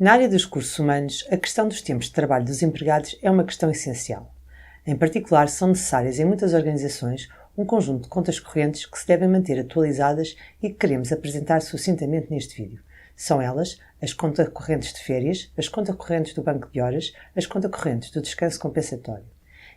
Na área dos recursos humanos, a questão dos tempos de trabalho dos empregados é uma questão essencial. Em particular, são necessárias em muitas organizações um conjunto de contas correntes que se devem manter atualizadas e que queremos apresentar sucintamente neste vídeo. São elas as contas correntes de férias, as contas correntes do banco de horas, as contas correntes do descanso compensatório.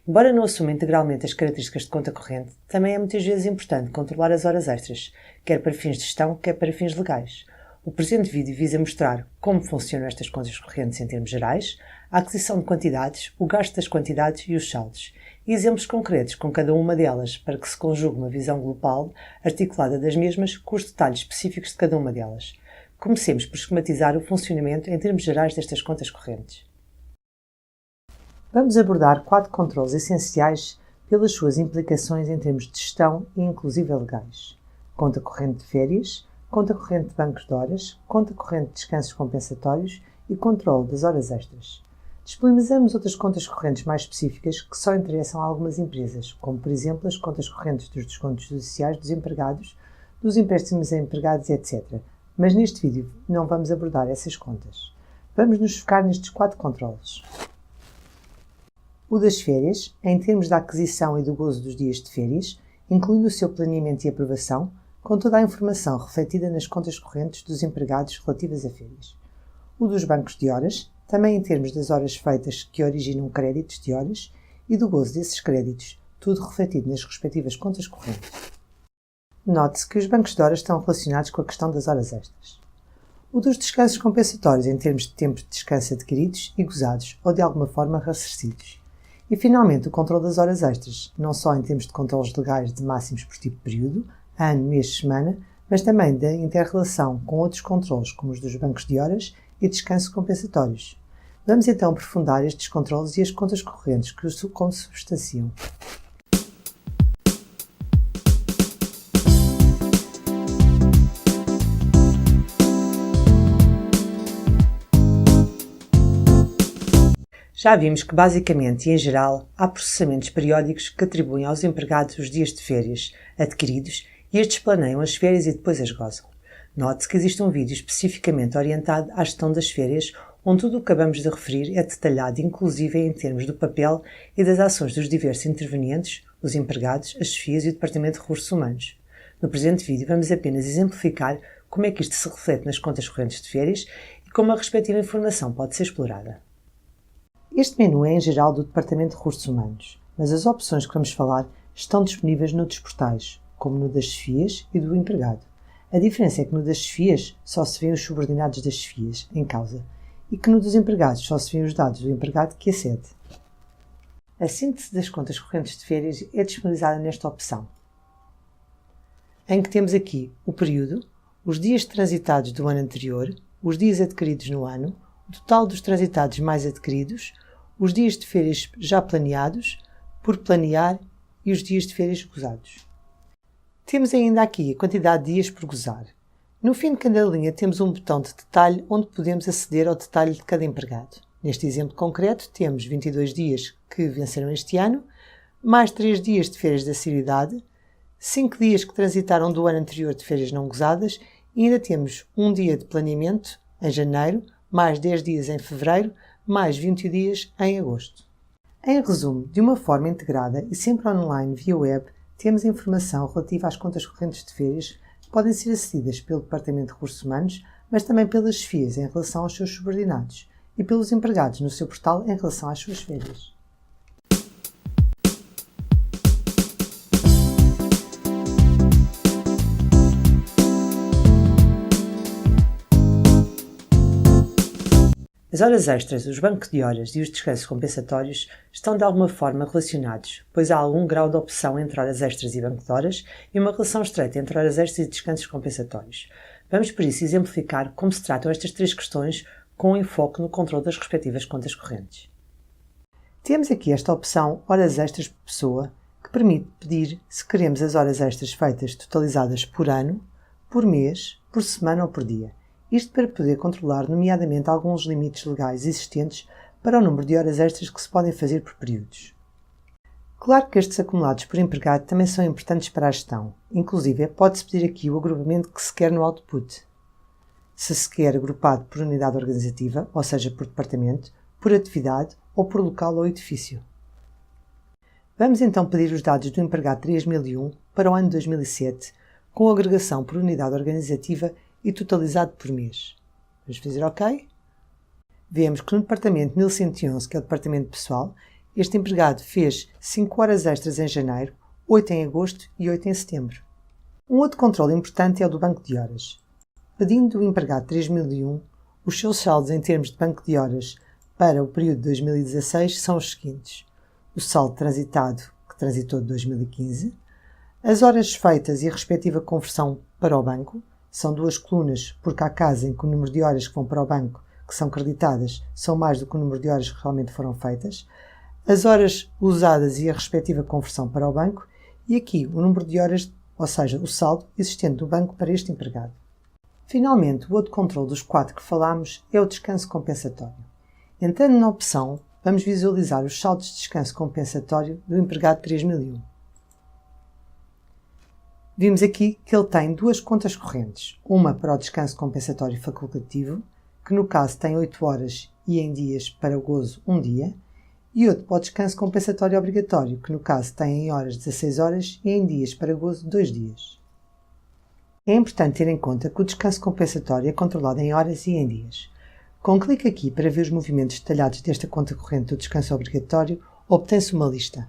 Embora não assuma integralmente as características de conta corrente, também é muitas vezes importante controlar as horas extras, quer para fins de gestão, quer para fins legais. O presente vídeo visa mostrar como funcionam estas contas correntes em termos gerais, a aquisição de quantidades, o gasto das quantidades e os saldos, e exemplos concretos com cada uma delas para que se conjugue uma visão global, articulada das mesmas, com os detalhes específicos de cada uma delas. Comecemos por esquematizar o funcionamento em termos gerais destas contas correntes. Vamos abordar 4 controles essenciais pelas suas implicações em termos de gestão e inclusive legais. Conta corrente de férias, conta corrente de bancos de horas, conta corrente de descansos compensatórios e controle das horas extras. Disponibilizamos outras contas correntes mais específicas que só interessam a algumas empresas, como por exemplo as contas correntes dos descontos judiciais dos empregados, dos empréstimos a empregados, etc. Mas neste vídeo não vamos abordar essas contas. Vamos nos focar nestes 4 controles. O das férias, em termos da aquisição e do gozo dos dias de férias, incluindo o seu planeamento e aprovação, com toda a informação refletida nas contas correntes dos empregados relativas a férias. O dos bancos de horas, também em termos das horas feitas que originam créditos de horas e do gozo desses créditos, tudo refletido nas respectivas contas correntes. Note-se que os bancos de horas estão relacionados com a questão das horas extras. O dos descansos compensatórios em termos de tempos de descanso adquiridos e gozados ou de alguma forma ressarcidos. E finalmente o controle das horas extras, não só em termos de controles legais de máximos por tipo de período, ano, mês, semana, mas também da inter-relação com outros controles como os dos bancos de horas e descanso compensatórios. Vamos então aprofundar estes controles e as contas correntes que os consubstanciam. Já vimos que, basicamente e em geral, há processamentos periódicos que atribuem aos empregados os dias de férias adquiridos e estes planeiam as férias e depois as gozam. Note-se que existe um vídeo especificamente orientado à gestão das férias, onde tudo o que acabamos de referir é detalhado, inclusive em termos do papel e das ações dos diversos intervenientes, os empregados, as chefias e o Departamento de Recursos Humanos. No presente vídeo vamos apenas exemplificar como é que isto se reflete nas contas correntes de férias e como a respectiva informação pode ser explorada. Este menu é em geral do Departamento de Recursos Humanos, mas as opções que vamos falar estão disponíveis noutros portais, como no das chefias e do empregado. A diferença é que no das chefias só se vêem os subordinados das chefias em causa e que no dos empregados só se vêem os dados do empregado que acede. A síntese das contas correntes de férias é disponibilizada nesta opção, em que temos aqui o período, os dias transitados do ano anterior, os dias adquiridos no ano, o total dos transitados mais adquiridos, os dias de férias já planeados, por planear e os dias de férias gozados. Temos ainda aqui a quantidade de dias por gozar. No fim de cada linha temos um botão de detalhe onde podemos aceder ao detalhe de cada empregado. Neste exemplo concreto temos 22 dias que venceram este ano, mais 3 dias de férias de assiduidade, 5 dias que transitaram do ano anterior de férias não gozadas e ainda temos um dia de planeamento em janeiro, mais 10 dias em fevereiro, mais 20 dias em agosto. Em resumo, de uma forma integrada e sempre online via web, temos informação relativa às contas correntes de férias que podem ser acedidas pelo Departamento de Recursos Humanos, mas também pelas chefias em relação aos seus subordinados e pelos empregados no seu portal em relação às suas férias. As horas extras, os bancos de horas e os descansos compensatórios estão de alguma forma relacionados, pois há algum grau de opção entre horas extras e banco de horas e uma relação estreita entre horas extras e descansos compensatórios. Vamos por isso exemplificar como se tratam estas 3 questões com um enfoque no controle das respectivas contas correntes. Temos aqui esta opção Horas Extras por Pessoa, que permite pedir se queremos as horas extras feitas totalizadas por ano, por mês, por semana ou por dia. Isto para poder controlar, nomeadamente, alguns limites legais existentes para o número de horas extras que se podem fazer por períodos. Claro que estes acumulados por empregado também são importantes para a gestão. Inclusive, pode-se pedir aqui o agrupamento que se quer no output. se se quer agrupado por unidade organizativa, ou seja, por departamento, por atividade ou por local ou edifício. Vamos então pedir os dados do empregado 3001 para o ano 2007, com agregação por unidade organizativa e totalizado por mês. Vamos fazer OK? Vemos que no departamento 1111, que é o departamento pessoal, este empregado fez 5 horas extras em janeiro, 8 em agosto e 8 em setembro. Um outro controle importante é o do banco de horas. Pedindo do empregado 3001, os seus saldos em termos de banco de horas para o período de 2016 são os seguintes: o saldo transitado, que transitou de 2015, as horas feitas e a respectiva conversão para o banco, são 2 colunas, porque há casos em que o número de horas que vão para o banco, que são creditadas, são mais do que o número de horas que realmente foram feitas, as horas usadas e a respectiva conversão para o banco, e aqui o número de horas, ou seja, o saldo existente do banco para este empregado. Finalmente, o outro controle dos 4 que falámos é o descanso compensatório. Entrando na opção, vamos visualizar os saldos de descanso compensatório do empregado 3001. Vimos aqui que ele tem 2 contas correntes, uma para o descanso compensatório facultativo, que no caso tem 8 horas e em dias para o gozo 1 dia, e outro para o descanso compensatório obrigatório, que no caso tem em horas 16 horas e em dias para gozo 2 dias. É importante ter em conta que o descanso compensatório é controlado em horas e em dias. Com um clique aqui para ver os movimentos detalhados desta conta corrente do descanso obrigatório, obtém-se uma lista.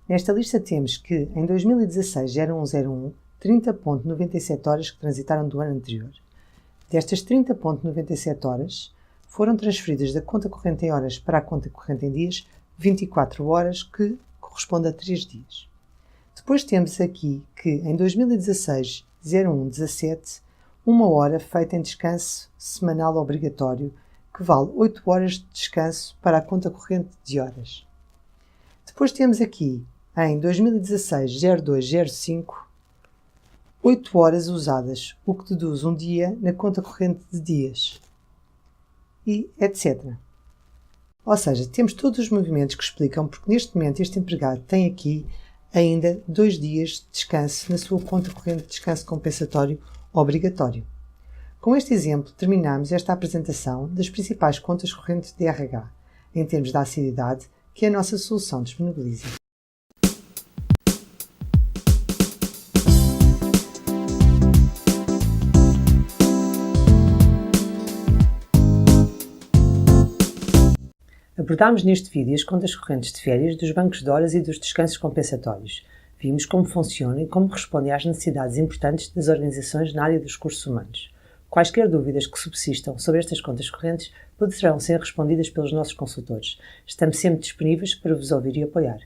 Nesta lista temos que, em 2016-0101, 30,97 horas que transitaram do ano anterior. Destas 30,97 horas, foram transferidas da conta corrente em horas para a conta corrente em dias 24 horas, que corresponde a 3 dias. Depois temos aqui que, em 2016-0117, 1 hora feita em descanso semanal obrigatório, que vale 8 horas de descanso para a conta corrente de horas. Depois temos aqui, em 2016-0205, 8 horas usadas, o que deduz um dia na conta corrente de dias, e etc. Ou seja, temos todos os movimentos que explicam porque neste momento este empregado tem aqui ainda 2 dias de descanso na sua conta corrente de descanso compensatório obrigatório. Com este exemplo, terminamos esta apresentação das principais contas correntes de RH, em termos de assiduidade, que a nossa solução disponibiliza. Abordámos neste vídeo as contas correntes de férias dos bancos de horas e dos descansos compensatórios. Vimos como funcionam e como respondem às necessidades importantes das organizações na área dos recursos humanos. Quaisquer dúvidas que subsistam sobre estas contas correntes poderão ser respondidas pelos nossos consultores. Estamos sempre disponíveis para vos ouvir e apoiar.